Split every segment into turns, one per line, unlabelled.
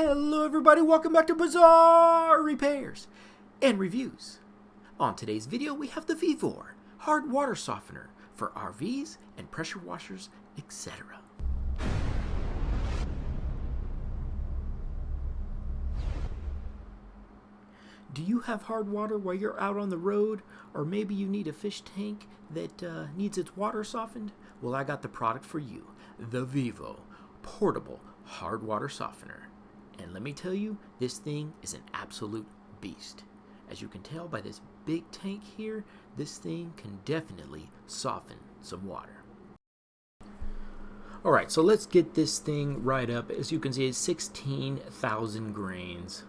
Hello everybody, welcome back to Bazzar Repairs and Reviews. On today's video we have the Vevor hard water softener for RVs and pressure washers, etc. Do you have hard water while you're out on the road? Or maybe you need a fish tank that needs its water softened? Well, I got the product for you, the Vevor portable hard water softener. And let me tell you, this thing is an absolute beast. As you can tell by this big tank here, this thing can definitely soften some water. Alright, so let's get this thing right up. As you can see, it's 16,000 grains.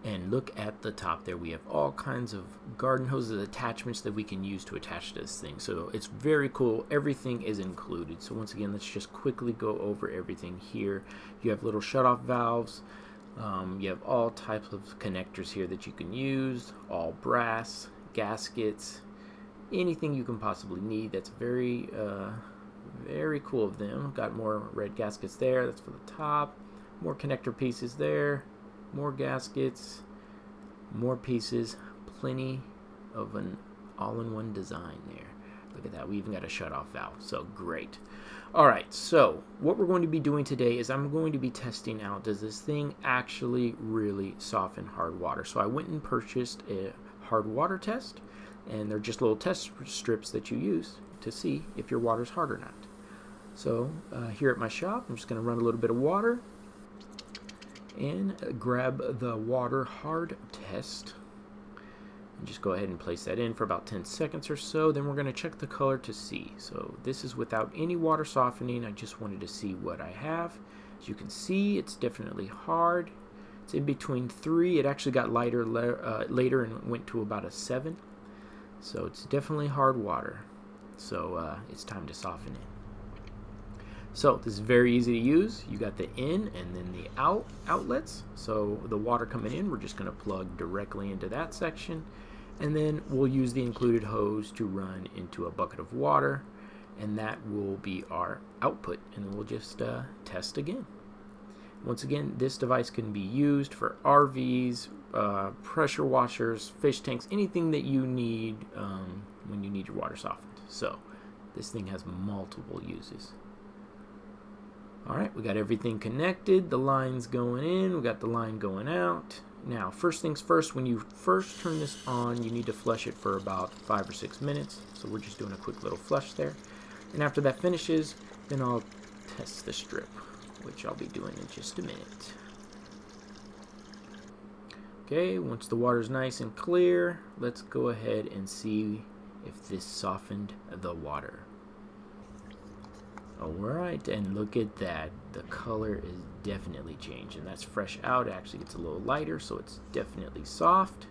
And look at the top there. We have all kinds of garden hoses attachments that we can use to attach to this thing. So it's very cool. Everything is included. So once again, let's just quickly go over everything here. You have little shutoff valves. You have all types of connectors here that you can use. All brass, gaskets, anything you can possibly need. That's very cool of them. Got more red gaskets there. That's for the top. More connector pieces there. More gaskets, more pieces, plenty of an all-in-one design there. Look at that, we even got a shut-off valve, so great. Alright, so what we're going to be doing today is I'm going to be testing out, does this thing actually really soften hard water? So I went and purchased a hard water test, and they're just little test strips that you use to see if your water's hard or not. So here at my shop, I'm just going to run a little bit of water and grab the water hard test and just go ahead and place that in for about 10 seconds or so. Then we're going to check the color to see. So this is without any water softening. I just wanted to see what I have. As you can see, it's definitely hard. It's in between 3. It actually got lighter later and went to about a 7. So it's definitely hard water. So it's time to soften it. So this is very easy to use. You got the in and then the outlets. So the water coming in, we're just going to plug directly into that section. And then we'll use the included hose to run into a bucket of water. And that will be our output. And then we'll just test again. Once again, this device can be used for RVs, pressure washers, fish tanks, anything that you need when you need your water softened. So this thing has multiple uses. Alright, we got everything connected, the line's going in, we got the line going out. Now, first things first, when you first turn this on, you need to flush it for about 5 or 6 minutes. So we're just doing a quick little flush there. And after that finishes, then I'll test the strip, which I'll be doing in just a minute. Okay, once the water's nice and clear, let's go ahead and see if this softened the water. Alright, and look at that. The color is definitely changed, and that's fresh out. It actually gets a little lighter, so it's definitely soft.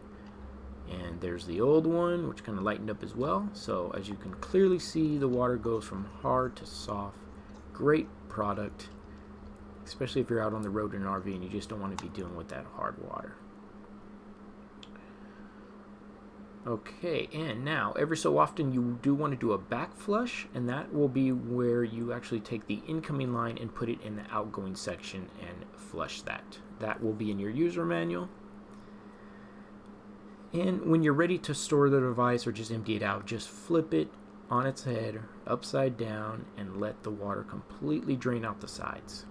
And there's the old one, which kind of lightened up as well. So as you can clearly see, the water goes from hard to soft. Great product, especially if you're out on the road in an RV and you just don't want to be dealing with that hard water. Okay, and now every so often you do want to do a back flush, and that will be where you actually take the incoming line and put it in the outgoing section and flush that. That will be in your user manual. And when you're ready to store the device or just empty it out, just flip it on its head, upside down, and let the water completely drain out the sides.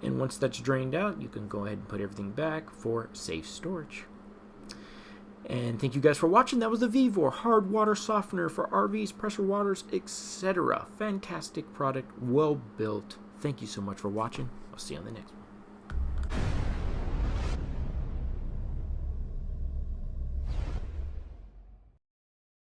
And once that's drained out, you can go ahead and put everything back for safe storage. And thank you guys for watching. That was the Vevor hard water softener for RVs, pressure washers, etc. Fantastic product, well built. Thank you so much for watching. I'll see you on the next one.